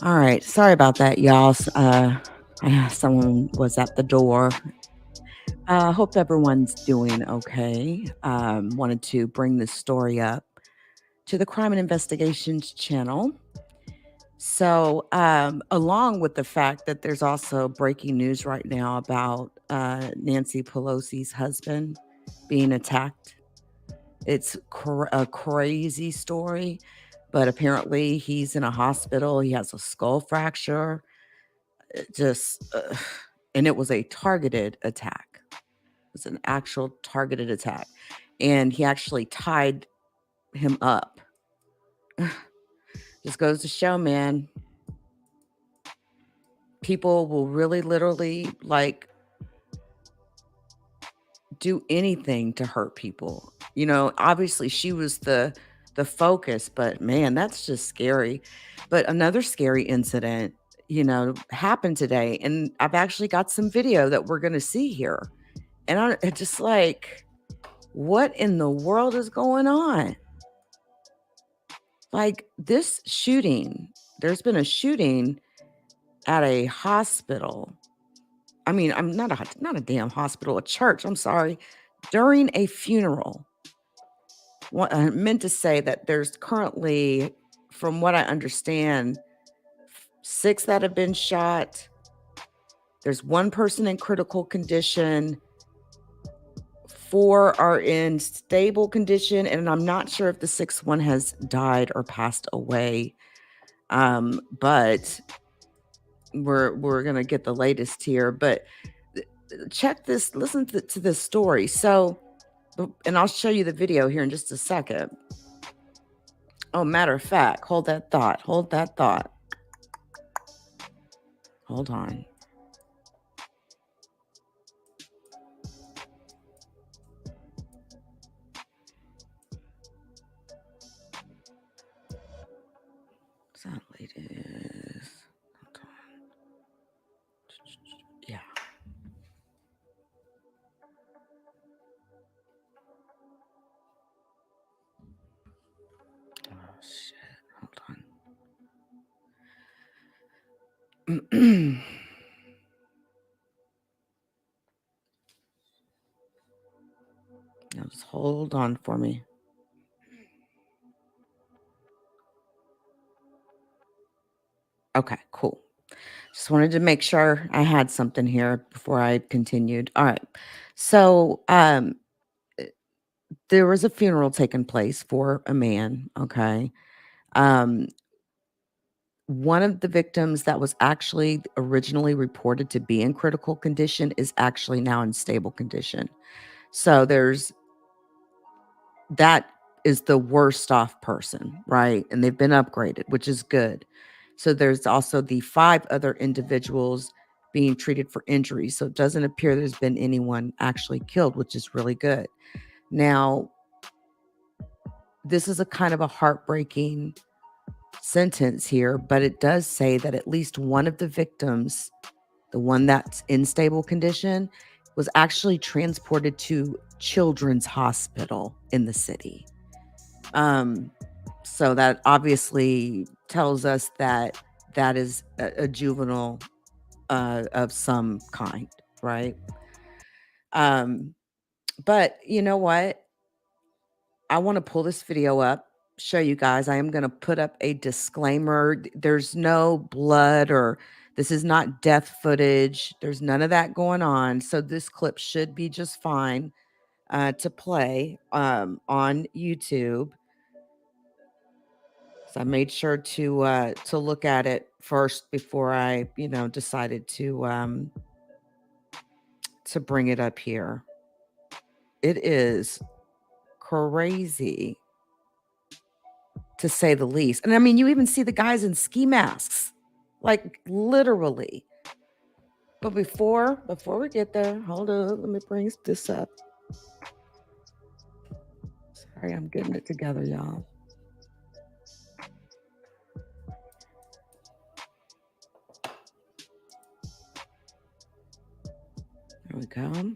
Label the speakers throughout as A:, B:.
A: All right. Sorry about that, y'all. Someone was at the door. Hope everyone's doing okay. Wanted to bring this story up to the Crime and Investigations channel. So, along with the fact that there's also breaking news right now about Nancy Pelosi's husband being attacked. It's a crazy story, but apparently he's in a hospital. He has a skull fracture. Just and it was a targeted attack. It was an actual targeted attack, and he actually tied him up. Just goes to show, man, people will really literally like do anything to hurt people. Obviously she was the focus, but man, that's just scary. But another scary incident, happened today, and I've actually got some video that we're going to see here. And it's just like, what in the world is going on? Like this shooting, there's been a shooting at a hospital. I mean, I'm not a damn hospital, a church. I'm sorry. During a funeral. What I meant to say that there's currently, from what I understand, 6 that have been shot. There's 1 person in critical condition. 4 are in stable condition, and I'm not sure if the 6th one has died or passed away. But we're gonna get the latest here. But check this, listen to this story. So, and I'll show you the video here in just a second. Oh, matter of fact, hold that thought. Hold that thought. Hold on. Sadly, it is. Hold on. Yeah. Oh, shit. Hold on. Now just hold on for me. Okay, cool. Just wanted to make sure I had something here before I continued. All right. So, eh, there was a funeral taking place for a man, okay? Um, one of the victims that was actually originally reported to be in critical condition is actually now in stable condition. So that is the worst off person, right? And they've been upgraded, which is good. So there's also the 5 other individuals being treated for injuries. So it doesn't appear there's been anyone actually killed, which is really good. Now, this is a kind of a heartbreaking sentence here, but it does say that at least one of the victims, the one that's in stable condition, was actually transported to Children's Hospital in the city. So that obviously tells us that that is a juvenile of some kind, right? Um, but you know what? I want to pull this video up, show you guys. I am going to put up a disclaimer. There's no blood, or this is not death footage. There's none of that going on. So this clip should be just fine to play on YouTube. So I made sure to look at it first before I, decided to bring it up here. It is crazy, to say the least. And I mean, you even see the guys in ski masks, like literally. But before we get there, hold on, let me bring this up. Sorry, I'm getting it together, y'all. There we go.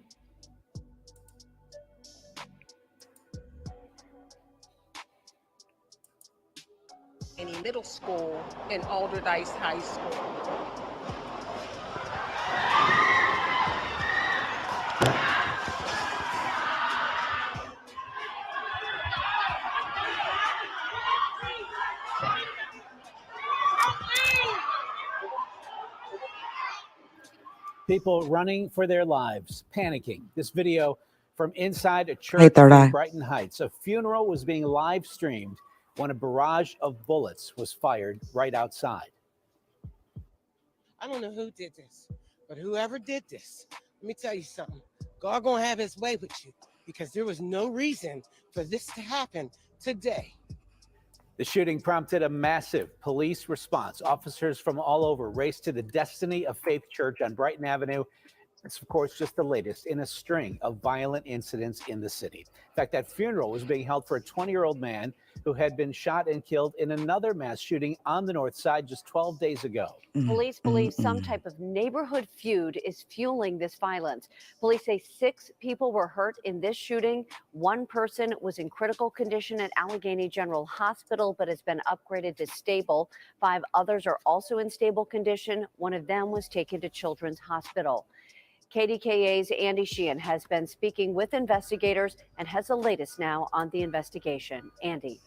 B: Allegheny Middle School and Alderdice High School.
C: People running for their lives, panicking. This video from inside a church in Brighton Heights. A funeral was being live streamed when a barrage of bullets was fired right outside.
B: I don't know who did this, but whoever did this, let me tell you something. God gonna have his way with you, because there was no reason for this to happen today.
C: The shooting prompted a massive police response. Officers from all over raced to the Destiny of Faith Church on Brighton Avenue. It's, of course, just the latest in a string of violent incidents in the city. In fact, that funeral was being held for a 20-year-old man who had been shot and killed in another mass shooting on the north side just 12 days ago.
D: Police believe some type of neighborhood feud is fueling this violence. Police say 6 people were hurt in this shooting. 1 person was in critical condition at Allegheny General Hospital, but has been upgraded to stable. 5 others are also in stable condition. 1 of them was taken to Children's Hospital. KDKA's Andy Sheehan has been speaking with investigators and has the latest now on the investigation. Andy.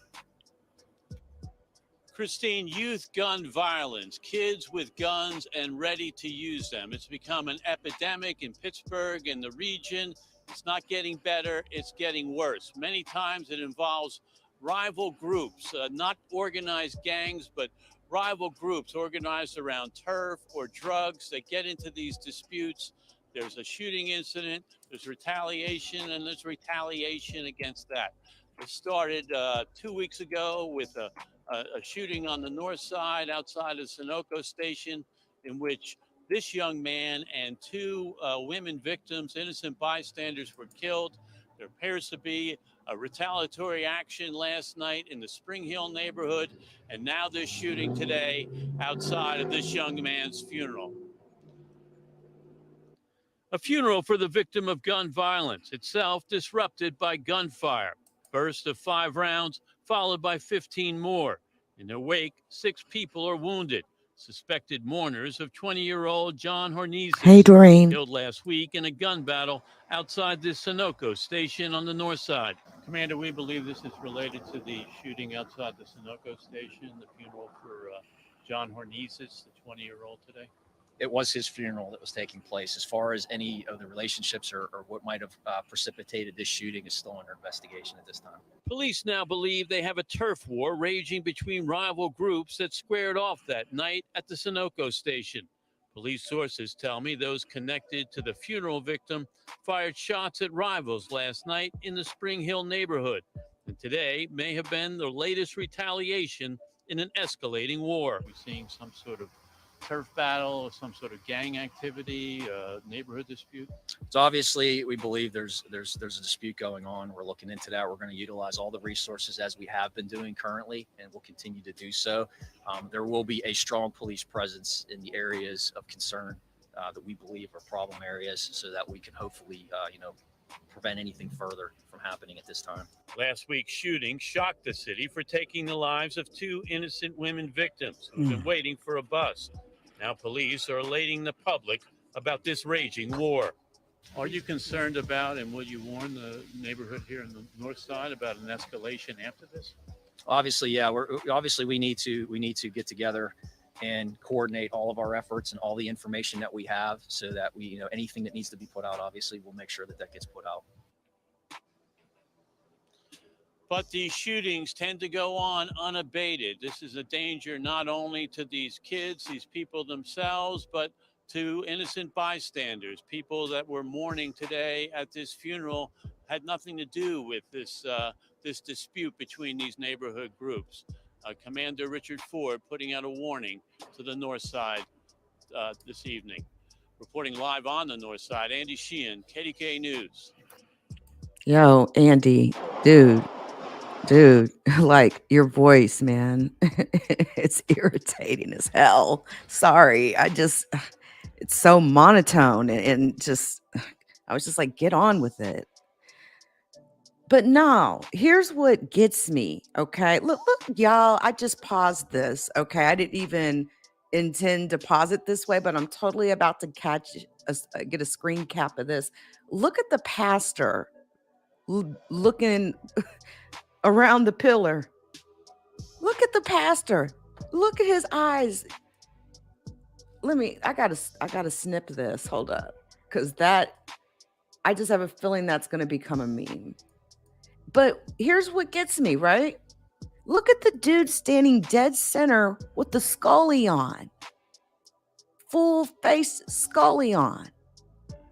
E: Christine, youth gun violence, kids with guns and ready to use them. It's become an epidemic in Pittsburgh and the region. It's not getting better, it's getting worse. Many times it involves rival groups, not organized gangs, but rival groups organized around turf or drugs. They get into these disputes. There's a shooting incident, there's retaliation, and there's retaliation against that. It started 2 weeks ago with a shooting on the north side outside of Sunoco Station, in which this young man and 2 women victims, innocent bystanders, were killed. There appears to be a retaliatory action last night in the Spring Hill neighborhood, and now this shooting today outside of this young man's funeral. A funeral for the victim of gun violence, itself disrupted by gunfire. Burst of 5 rounds, followed by 15 more. In their wake, 6 people are wounded. Suspected mourners of 20-year-old John Hornezes, killed last week in a gun battle outside the Sunoco station on the north side. Commander, we believe this is related to the shooting outside the Sunoco station, the funeral for John Hornezes, the 20-year-old today.
F: It was his funeral that was taking place. As far as any of the relationships or what might have precipitated this shooting is still under investigation at this time.
E: Police now believe they have a turf war raging between rival groups that squared off that night at the Sunoco station. Police sources tell me those connected to the funeral victim fired shots at rivals last night in the Spring Hill neighborhood. And today may have been the latest retaliation in an escalating war. We're seeing some sort of turf battle, some sort of gang activity, neighborhood dispute?
F: So obviously, we believe there's a dispute going on. We're looking into that. We're going to utilize all the resources as we have been doing currently, and we'll continue to do so. There will be a strong police presence in the areas of concern that we believe are problem areas, so that we can hopefully, prevent anything further from happening at this time.
E: Last week's shooting shocked the city for taking the lives of 2 innocent women victims who've been waiting for a bus. Now police are alerting the public about this raging war. Are you concerned about, and will you warn the neighborhood here in the north side about an escalation after this?
F: Obviously, yeah. We need to get together and coordinate all of our efforts and all the information that we have, so that we, anything that needs to be put out, obviously we'll make sure that gets put out.
E: But these shootings tend to go on unabated. This is a danger not only to these kids, these people themselves, but to innocent bystanders. People that were mourning today at this funeral had nothing to do with this dispute between these neighborhood groups. Commander Richard Ford putting out a warning to the north side this evening. Reporting live on the north side, Andy Sheehan, KDK News.
A: Yo, Andy, dude, like your voice, man, it's irritating as hell. Sorry. It's so monotone and just, I was just like, get on with it. But no, here's what gets me. Okay. Look, y'all, I just paused this. Okay. I didn't even intend to pause it this way, but I'm totally about to get a screen cap of this. Look at the pastor looking around the pillar. Look at the pastor. Look at his eyes. I gotta snip this. Hold up. Because I just have a feeling that's gonna become a meme. But here's what gets me, right? Look at the dude standing dead center with the scully on. Full face scully on.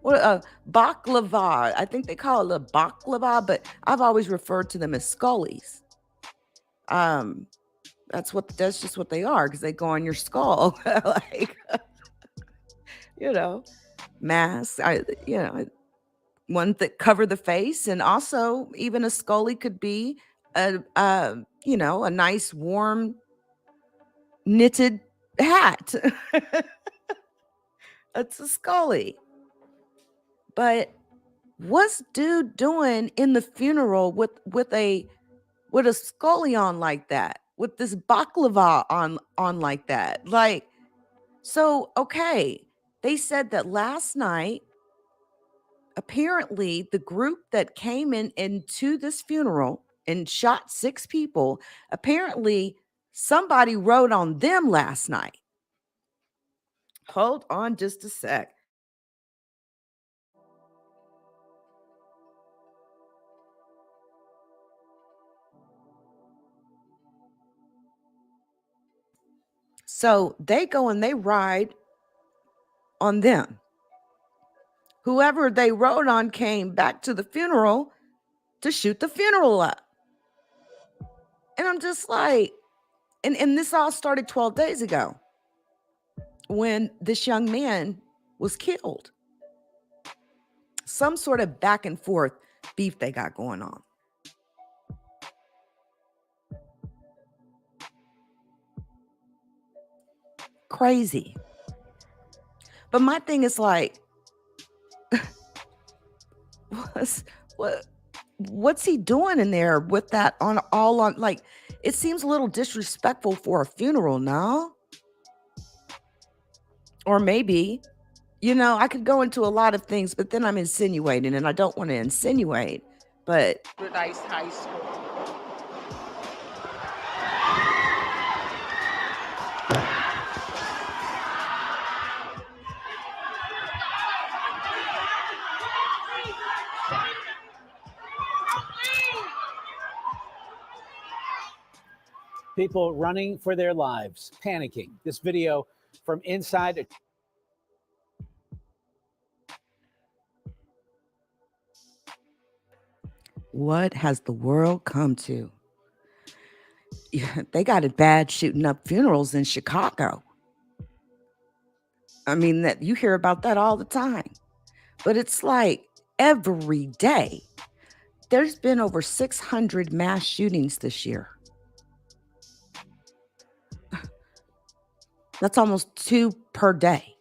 A: What a baklava. I think they call it a baklava, but I've always referred to them as scullies. That's just what they are, because they go on your skull. Like, masks. One that cover the face, and also even a scully could be a nice warm knitted hat. That's a scully. But what's dude doing in the funeral with a scully on like that, with this baklava on like that? Like, so okay, they said that last night, apparently the group that came into this funeral and shot 6 people, apparently somebody rode on them last night. Hold on just a sec. So they go and they ride on them. Whoever they rode on came back to the funeral to shoot the funeral up. And I'm just like, and this all started 12 days ago when this young man was killed. Some sort of back and forth beef they got going on. Crazy. But my thing is like, what's he doing in there with that on like, it seems a little disrespectful for a funeral, no? Or maybe, I could go into a lot of things, but then I'm insinuating, and I don't want to insinuate, but
B: Paradise High School.
C: People running for their lives, panicking. This video from inside.
A: What has the world come to? Yeah, they got it bad shooting up funerals in Chicago. I mean, that you hear about that all the time. But it's like every day. There's been over 600 mass shootings this year. That's almost 2 per day.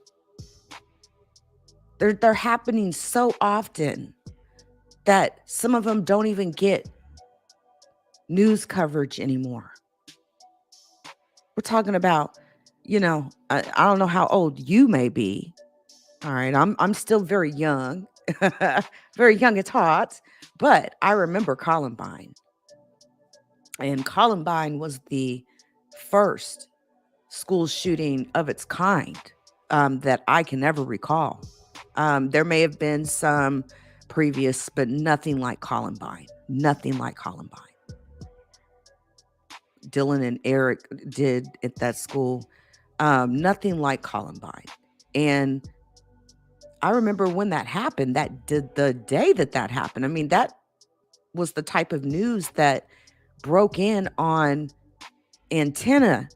A: They're happening so often that some of them don't even get news coverage anymore. We're talking about, I don't know how old you may be. All right, I'm still very young, very young at heart, but I remember Columbine. And Columbine was the first school shooting of its kind that I can ever recall. There may have been some previous, but nothing like Columbine. Nothing like Columbine. Dylan and Eric did at that school. Nothing like Columbine. And I remember when that happened, the day that happened. I mean, that was the type of news that broke in on antenna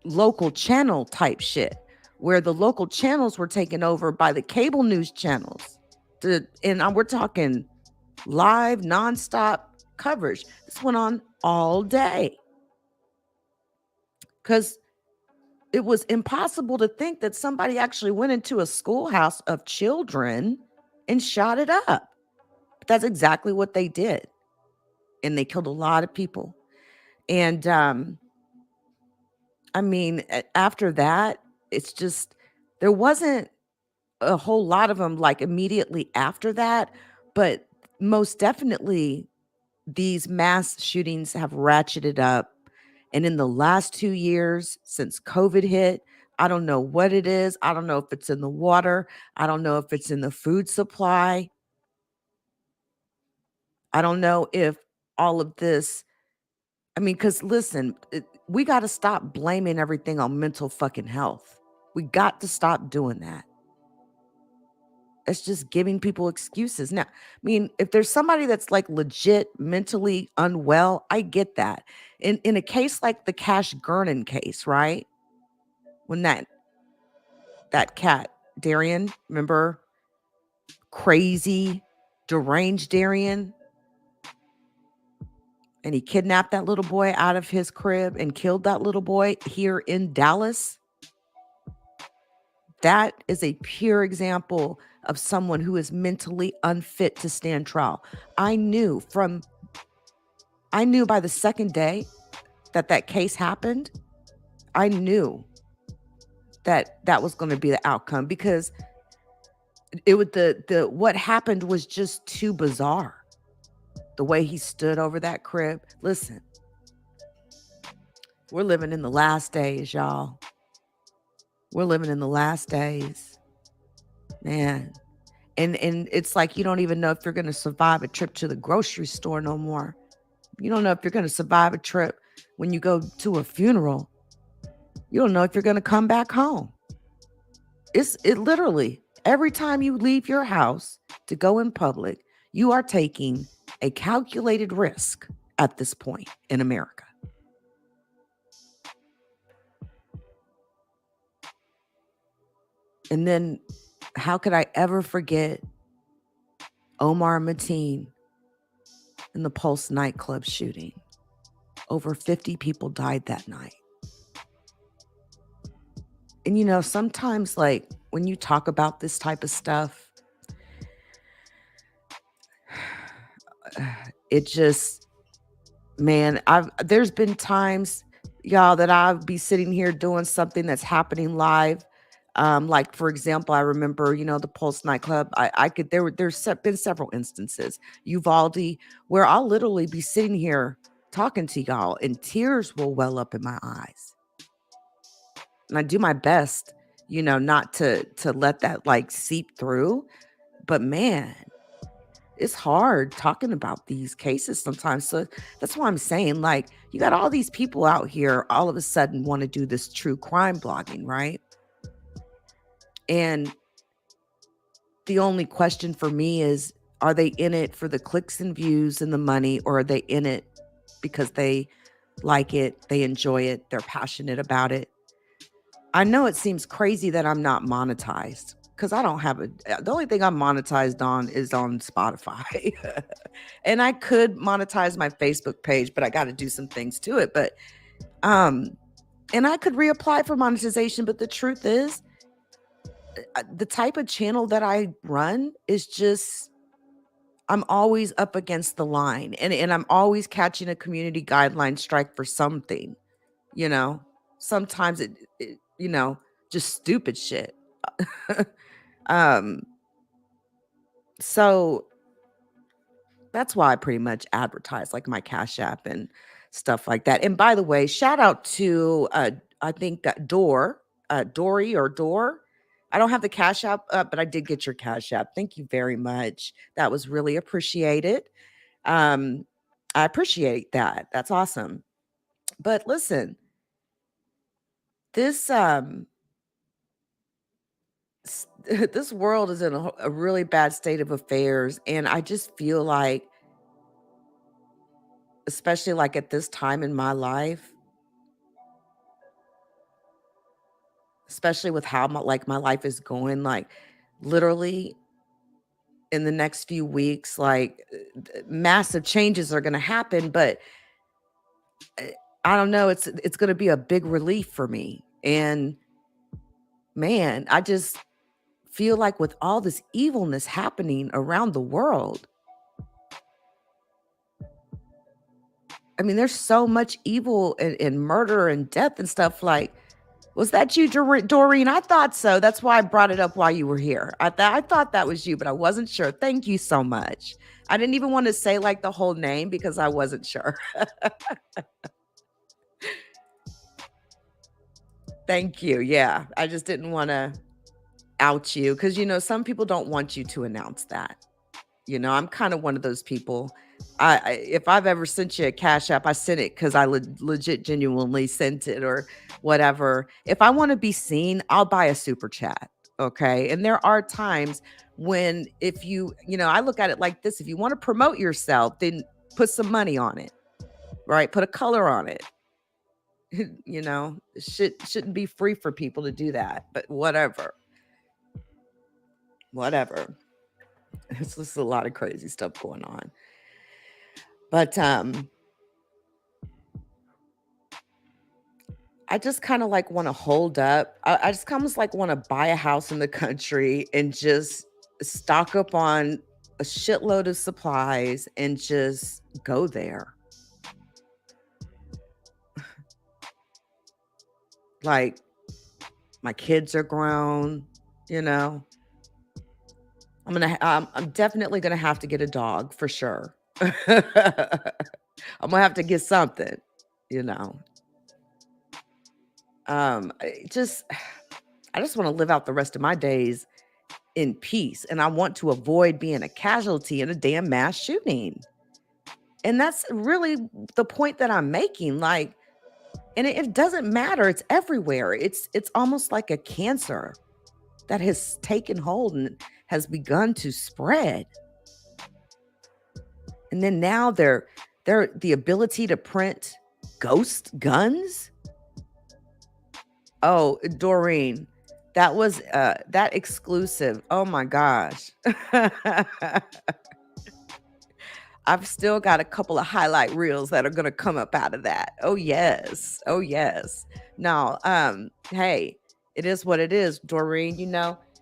A: local channel type shit, where the local channels were taken over by the cable news channels. And we're talking live, nonstop coverage. This went on all day. Because it was impossible to think that somebody actually went into a schoolhouse of children and shot it up. But that's exactly what they did. and they killed a lot of people. And I mean, after that, it's just there wasn't a whole lot of them like immediately after that, but most definitely these mass shootings have ratcheted up. And in the last 2 years since COVID hit, I don't know what it is. I don't know if it's in the water. I don't know if it's in the food supply. I don't know if all of this, I mean, because listen, we got to stop blaming everything on mental fucking health. We got to stop doing that. It's just giving people excuses. Now, I mean, if there's somebody that's like legit mentally unwell, I get that. In a case like the Cash Gernon case, right? When that cat, Darian, remember? Crazy, deranged Darian. And he kidnapped that little boy out of his crib and killed that little boy here in Dallas. That is a pure example of someone who is mentally unfit to stand trial. I knew by the second day that case happened, I knew that was going to be the outcome, because it would the what happened was just too bizarre. The way he stood over that crib. Listen, we're living in the last days, y'all. We're living in the last days, man. And it's like you don't even know if you're going to survive a trip to the grocery store no more. You don't know if you're going to survive a trip when you go to a funeral. You don't know if you're going to come back home. It literally, every time you leave your house to go in public, you are taking a calculated risk at this point in America. And then how could I ever forget Omar Mateen in the Pulse nightclub shooting? Over 50 people died that night. And, you know, sometimes, like, when you talk about this type of stuff, it just, man, there's been times, y'all, that I'll be sitting here doing something that's happening live. Like, for example, I remember, you know, the Pulse nightclub. There's been several instances, Uvalde, where I'll literally be sitting here talking to y'all and tears will well up in my eyes. And I do my best, you know, not to let that like seep through. But man, it's hard talking about these cases sometimes. So that's why I'm saying, like, you got all these people out here all of a sudden want to do this true crime blogging, right? And the only question for me is, are they in it for the clicks and views and the money, or are they in it because they like it, they enjoy it, they're passionate about it? I know it seems crazy that I'm not monetized, because I don't have the only thing I'm monetized on is on Spotify. And I could monetize my Facebook page, but I got to do some things to it. But, and I could reapply for monetization. But the truth is, the type of channel that I run is just, I'm always up against the line, and I'm always catching a community guideline strike for something, you know. Sometimes it you know, just stupid shit. So that's why I pretty much advertise like my Cash App and stuff like that. And by the way, shout out to I think Dory or Door. I don't have the Cash App up, but I did get your Cash App. Thank you very much. That was really appreciated. I appreciate that. That's awesome. But listen, this this world is in a really bad state of affairs, and I just feel like, especially like at this time in my life, especially with how my life is going, like literally in the next few weeks, like massive changes are going to happen. But I don't know, it's going to be a big relief for me. And man, I just feel like with all this evilness happening around the world, I mean, there's so much evil and murder and death and stuff. Like, was that you, Doreen? I thought so. That's why I brought it up while you were here. I thought that was you, but I wasn't sure. Thank you so much. I didn't even want to say like the whole name because I wasn't sure. Thank you. Yeah, I just didn't want to out you because, some people don't want you to announce that. I'm kind of one of those people. If I've ever sent you a Cash App, I sent it because I legit genuinely sent it or whatever. If I want to be seen, I'll buy a super chat. Okay. And there are times when if I look at it like this, if you want to promote yourself, then put some money on it, right? Put a color on it. It shouldn't be free for people to do that, but whatever. It's just a lot of crazy stuff going on. But I just kind of like want to hold up. I just kind of like want to buy a house in the country and just stock up on a shitload of supplies and just go there. Like, my kids are grown, I'm definitely gonna have to get a dog for sure. I'm gonna have to get something, I just want to live out the rest of my days in peace, and I want to avoid being a casualty in a damn mass shooting. And that's really the point that I'm making. Like, and it doesn't matter. It's everywhere. It's almost like a cancer that has taken hold and has begun to spread. And then now they're the ability to print ghost guns. Oh, Doreen, that was that exclusive. Oh my gosh. I've still got a couple of highlight reels that are going to come up out of that. Oh yes. No, hey, it is what it is, Doreen.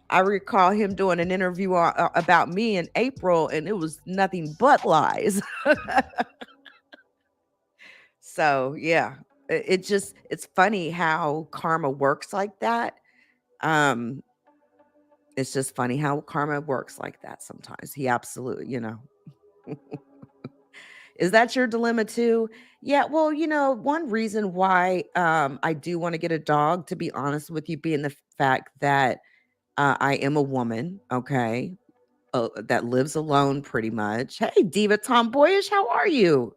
A: I recall him doing an interview about me in April, and it was nothing but lies. So yeah, it's funny how karma works like that. It's just funny how karma works like that sometimes. He absolutely, Is that your dilemma too? Yeah, well, one reason why I do want to get a dog, to be honest with you, being the fact that I am a woman, okay, that lives alone pretty much. Hey, Diva Tomboyish, how are you?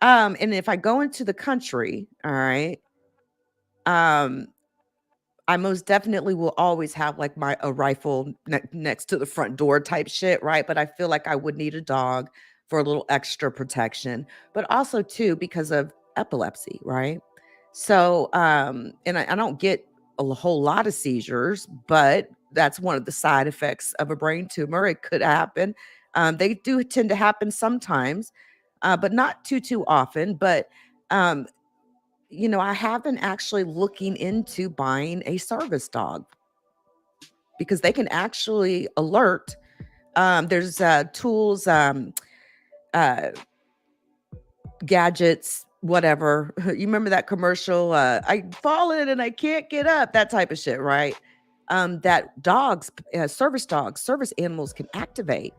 A: And if I go into the country, all right, I most definitely will always have like a rifle next to the front door type shit, right? But I feel like I would need a dog for a little extra protection, but also too because of epilepsy, right? So, and I don't get a whole lot of seizures, but that's one of the side effects of a brain tumor. It could happen. They do tend to happen sometimes, but not too often. But I have been actually looking into buying a service dog because they can actually alert. There's tools, gadgets, whatever. You remember that commercial? I've fallen and I can't get up. That type of shit, right? That dogs, service animals can activate.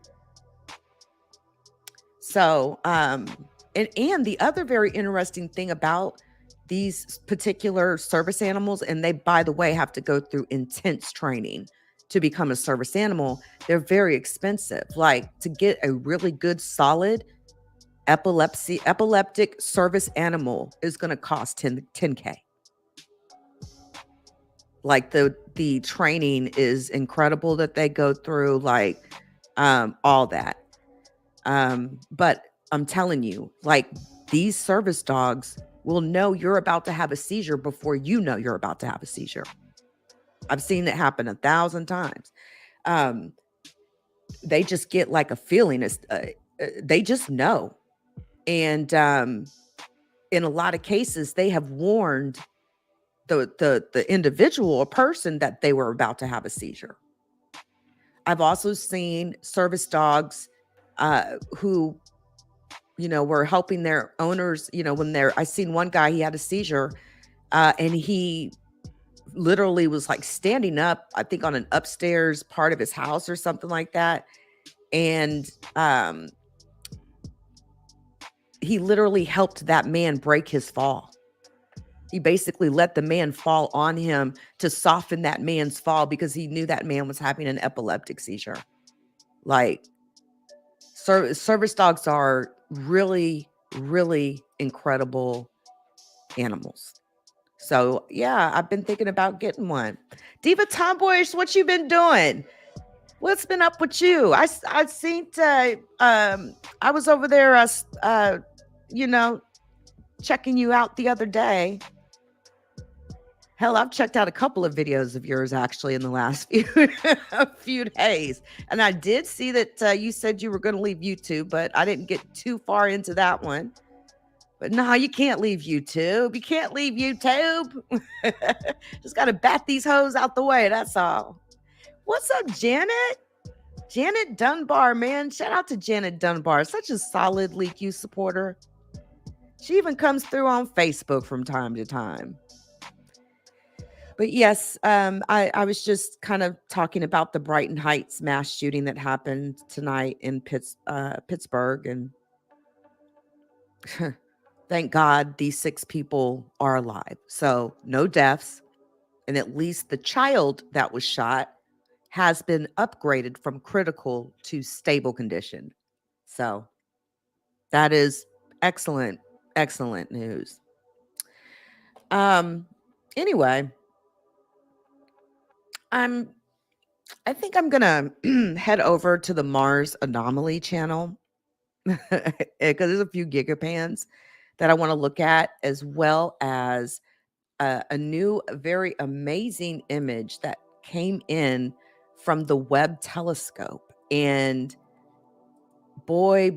A: So, and the other very interesting thing about these particular service animals, and they, by the way, have to go through intense training to become a service animal. They're very expensive. Like, to get a really good, solid epileptic service animal is going to cost 10K. Like, the training is incredible that they go through, like, all that. But I'm telling you, like, these service dogs will know you're about to have a seizure before you know you're about to have a seizure. I've seen it happen 1,000 times. They just get like a feeling. They just know. And in a lot of cases, they have warned the individual or person that they were about to have a seizure. I've also seen service dogs who were helping their owners, when I seen one guy, he had a seizure, and he literally was like standing up, I think on an upstairs part of his house or something like that. And he literally helped that man break his fall. He basically let the man fall on him to soften that man's fall because he knew that man was having an epileptic seizure. Like, service dogs are really, really incredible animals. So yeah, I've been thinking about getting one. Diva Tomboyish, what you been doing? What's been up with you? I seen I was over there checking you out the other day. Hell, I've checked out a couple of videos of yours actually in the last few days. And I did see that you said you were going to leave YouTube, but I didn't get too far into that one. But no, you can't leave YouTube. You can't leave YouTube. Just got to bat these hoes out the way. That's all. What's up, Janet? Janet Dunbar, man. Shout out to Janet Dunbar. Such a solid Leak You supporter. She even comes through on Facebook from time to time. But yes, I was just kind of talking about the Brighton Heights mass shooting that happened tonight in Pittsburgh. And thank God these 6 people are alive. So no deaths. And at least the child that was shot has been upgraded from critical to stable condition. So that is excellent, excellent news. Anyway, I think I'm gonna head over to the Mars Anomaly channel because there's a few gigapans that I want to look at, as well as a new, very amazing image that came in from the Webb telescope. And boy,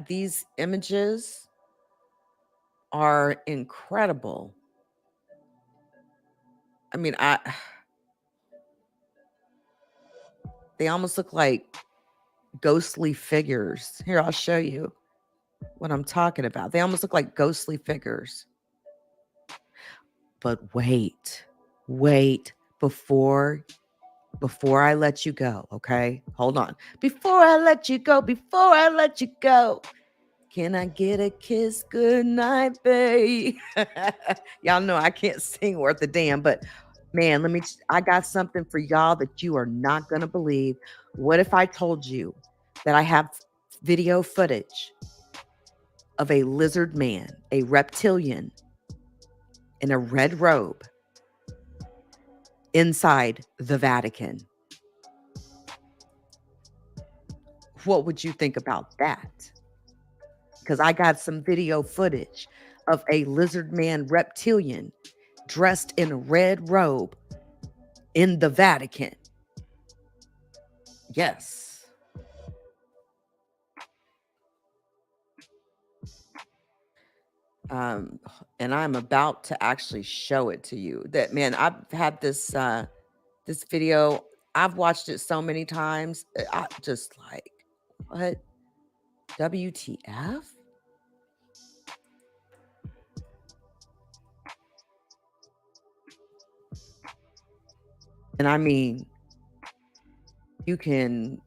A: these images are incredible. I mean, they almost look like ghostly figures. Here, I'll show you what I'm talking about. They almost look like ghostly figures. But wait, before I let you go, okay? Hold on. Before I let you go, can I get a kiss? Good night, babe. Y'all know I can't sing worth a damn, but man, I got something for y'all that you are not going to believe. What if I told you that I have video footage of a lizard man, a reptilian in a red robe inside the Vatican? What would you think about that? Because I got some video footage of a lizard man reptilian dressed in a red robe in the Vatican. Yes. And I'm about to actually show it to you. That, man, I've had this this video. I've watched it so many times. I just like, what? WTF? And I mean, you can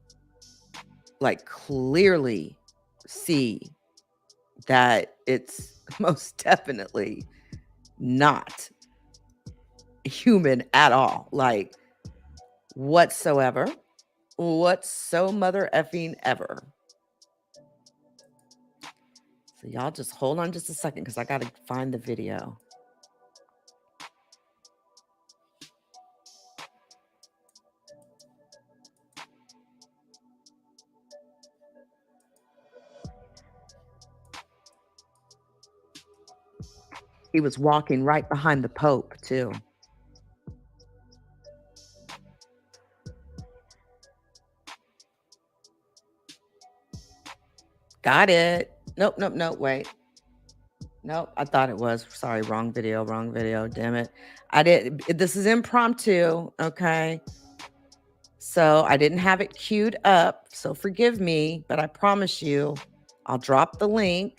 A: like clearly see that it's most definitely not human at all. Like, whatsoever. Mother effing ever. So y'all just hold on just a second because I got to find the video. He was walking right behind the Pope, too. Got it. Nope, wait. Nope, I thought it was. Sorry, wrong video, damn it. I did. This is impromptu, okay? So I didn't have it queued up. So forgive me, but I promise you, I'll drop the link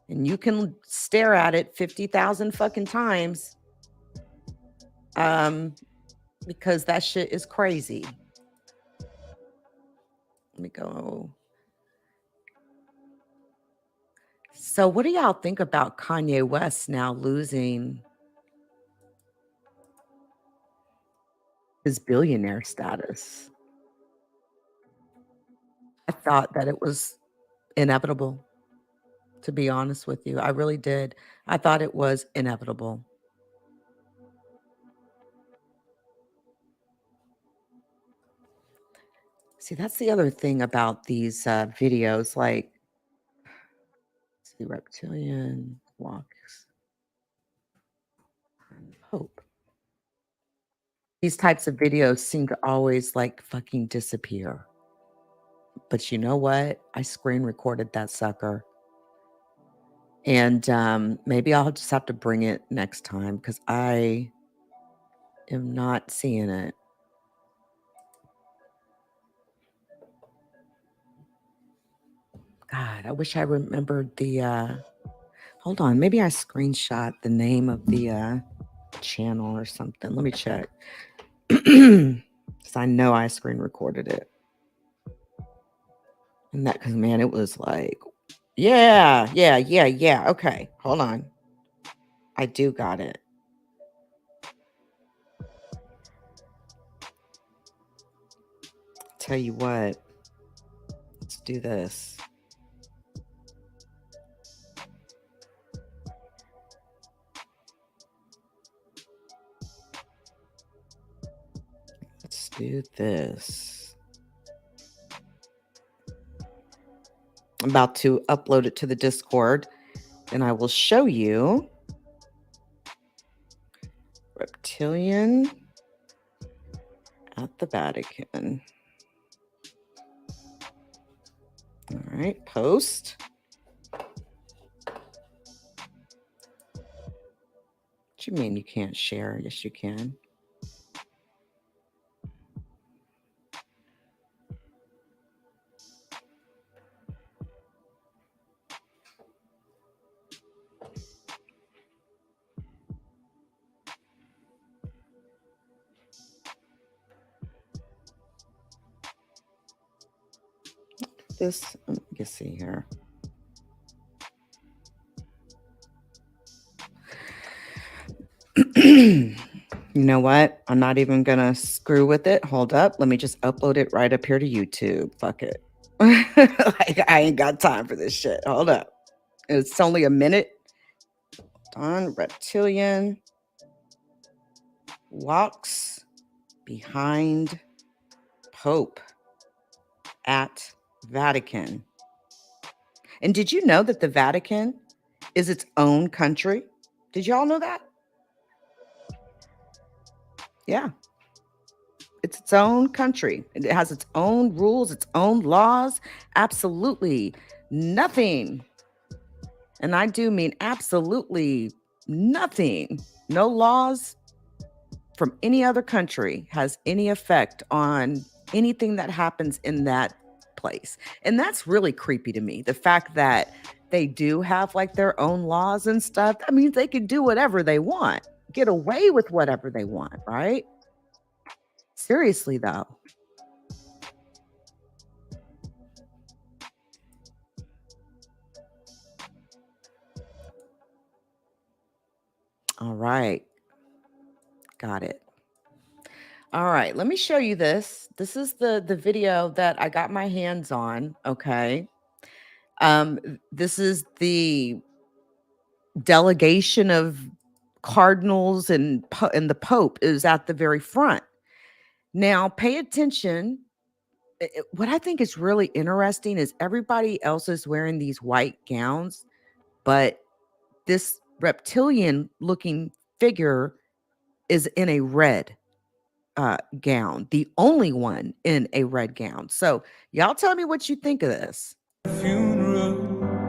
A: and you can stare at it 50,000 fucking times. Because that shit is crazy. Let me go. So what do y'all think about Kanye West now losing his billionaire status? I thought that it was inevitable, to be honest with you. I really did. I thought it was inevitable. See, that's the other thing about these videos, like, see, reptilian walks, hope. These types of videos seem to always like fucking disappear. But you know what? I screen recorded that sucker. And maybe I'll just have to bring it next time because I am not seeing it. God, I wish I remembered the hold on, maybe I screenshot the name of the channel or something. Let me check. Because I know I screen recorded it. And that, because man, it was like, yeah. Okay, hold on. I do got it. Tell you what, let's do this. Let's do this. I'm about to upload it to the Discord, and I will show you reptilian at the Vatican. All right, post. What you mean you can't share? Yes, you can. This, let me see here. You know what? I'm not even gonna screw with it. Hold up. Let me just upload it right up here to YouTube. Fuck it. Like, I ain't got time for this shit. Hold up. It's only a minute. Hold on. Reptilian walks behind Pope at Vatican. And did you know that the Vatican is its own country? Did y'all know that? Yeah. It's its own country. It has its own rules, its own laws. Absolutely nothing. And I do mean absolutely nothing. No laws from any other country has any effect on anything that happens in that place. And that's really creepy to me. The fact that they do have like their own laws and stuff, that means they can do whatever they want, get away with whatever they want, right? Seriously, though. All right. Got it. All right. Let me show you this. This is the video that I got my hands on. Okay. This is the delegation of cardinals and the Pope is at the very front. Now, pay attention. What I think is really interesting is everybody else is wearing these white gowns, but this reptilian looking figure is in a red gown, the only one in a red gown. So y'all tell me what you think of this.
G: Funeral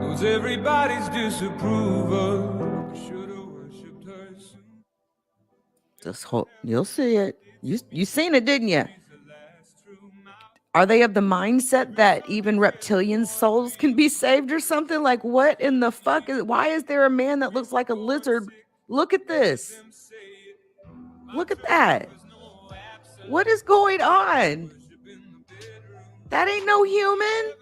G: knows everybody's disapproval. Should've worshipped her soon.
A: This whole, you'll see it. You seen it, didn't you?
G: She's the last true
A: Are they of the mindset that even reptilian souls can be saved or something? Like, what in the fuck is, why is there a man that looks like a lizard? Look at this. Look at that. What is going on? That ain't no human.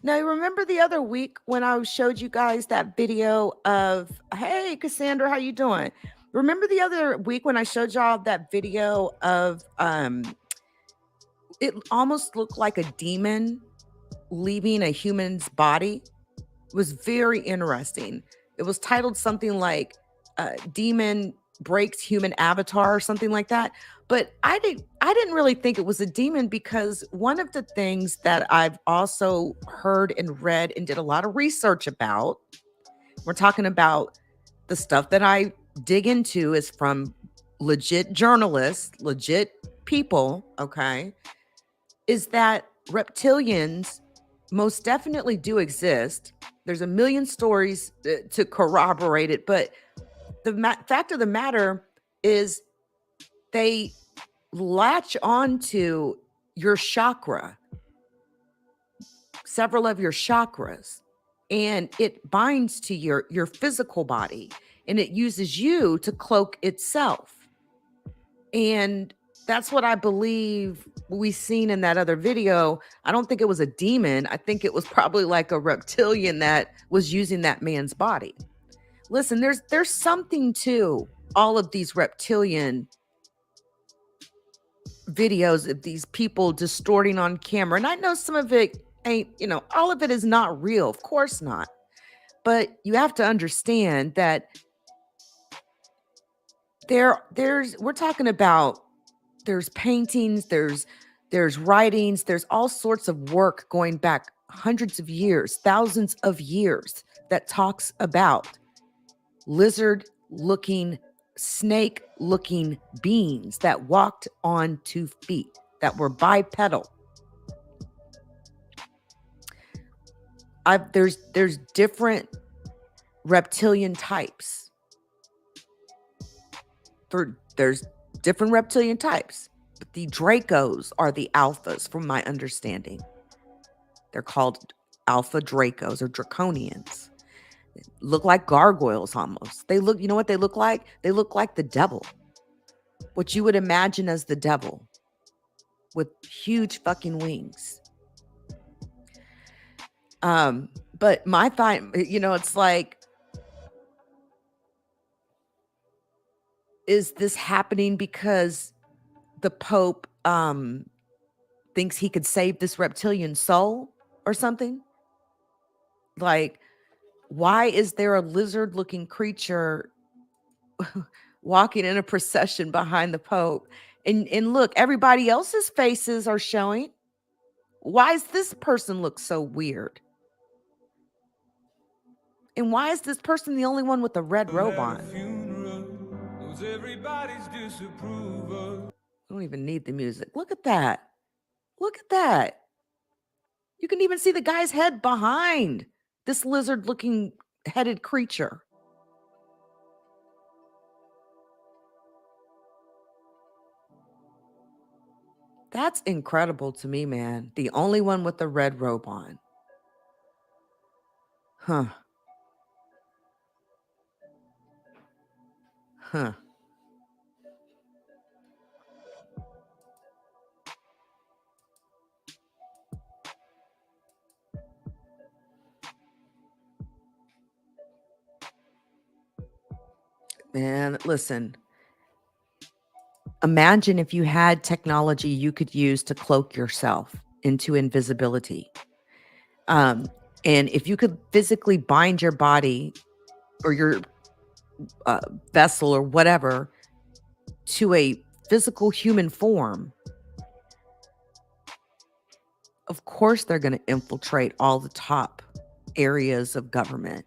A: Now, remember the other week when I showed you guys that video of, hey, Cassandra, how you doing? Remember the other week when I showed y'all that video of, it almost looked like a demon leaving a human's body? It was very interesting. It was titled something like Demon Breaks Human Avatar or something like that. But I didn't really think it was a demon, because one of the things that I've also heard and read and did a lot of research about, we're talking about the stuff that I dig into is from legit journalists, legit people, okay, is that reptilians most definitely do exist. There's a million stories to corroborate it, but the fact of the matter is they latch onto your chakra, several of your chakras, and it binds to your physical body, and it uses you to cloak itself. And that's what I believe we seen in that other video. I don't think it was a demon. I think it was probably like a reptilian that was using that man's body. Listen, there's something to all of these reptilian videos of these people distorting on camera. And I know some of it ain't, all of it is not real. Of course not. But you have to understand that we're talking about, there's paintings, there's writings, there's all sorts of work going back hundreds of years, thousands of years, that talks about lizard-looking, snake-looking beings that walked on 2 feet, that were bipedal. There's different reptilian types. There's different reptilian types, but the Dracos are the alphas, from my understanding. They're called alpha Dracos or draconians. They look like gargoyles almost. They look, you know what they look like? They look like the devil. What you would imagine as the devil, with huge fucking wings. But my thought, it's like, is this happening because the Pope thinks he could save this reptilian soul or something? Like, why is there a lizard-looking creature walking in a procession behind the Pope? And look, everybody else's faces are showing. Why does this person look so weird? And why is this person the only one with a red robe on? I don't even need the music. Look at that. Look at that. You can even see the guy's head behind this lizard-looking headed creature. That's incredible to me, man. The only one with the red robe on. Huh. Huh. Man, listen. Imagine if you had technology you could use to cloak yourself into invisibility. And if you could physically bind your body or your vessel or whatever to a physical human form, of course they're going to infiltrate all the top areas of government.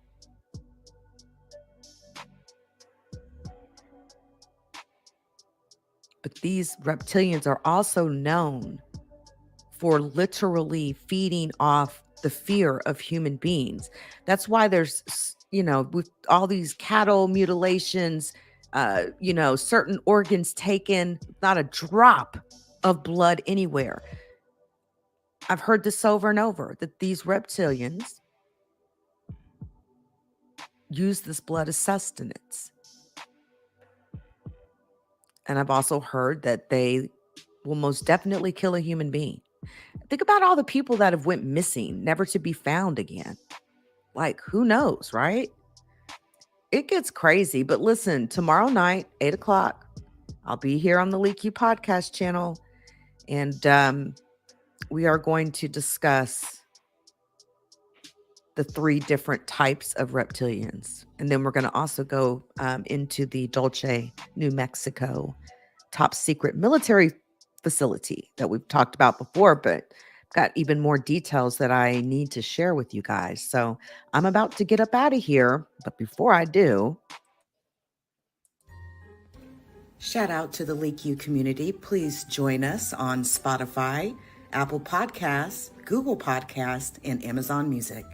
A: But these reptilians are also known for literally feeding off the fear of human beings. That's why there's, with all these cattle mutilations, certain organs taken, not a drop of blood anywhere. I've heard this over and over, that these reptilians use this blood as sustenance. And I've also heard that they will most definitely kill a human being. Think about all the people that have went missing, never to be found again. Like, who knows, right? It gets crazy. But listen, tomorrow night, 8 o'clock, I'll be here on the Leak You podcast channel. And we are going to discuss the 3 different types of reptilians. And then we're going to also go into the Dulce, New Mexico, top secret military facility that we've talked about before, but got even more details that I need to share with you guys. So I'm about to get up out of here. But before I do, shout out to the Leak You community. Please join us on Spotify, Apple Podcasts, Google Podcasts, and Amazon Music.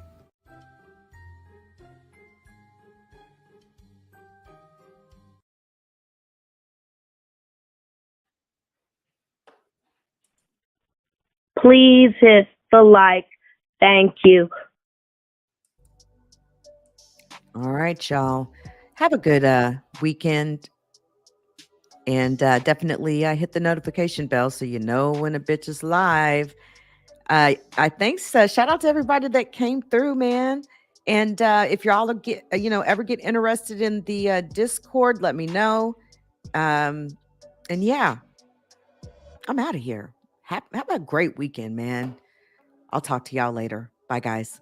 H: Please hit the like. Thank you.
A: All right, y'all. Have a good weekend. And definitely hit the notification bell so you know when a bitch is live. I thanks. Shout out to everybody that came through, man. And if y'all get ever get interested in the Discord, let me know. And yeah, I'm out of here. Have a great weekend, man. I'll talk to y'all later. Bye, guys.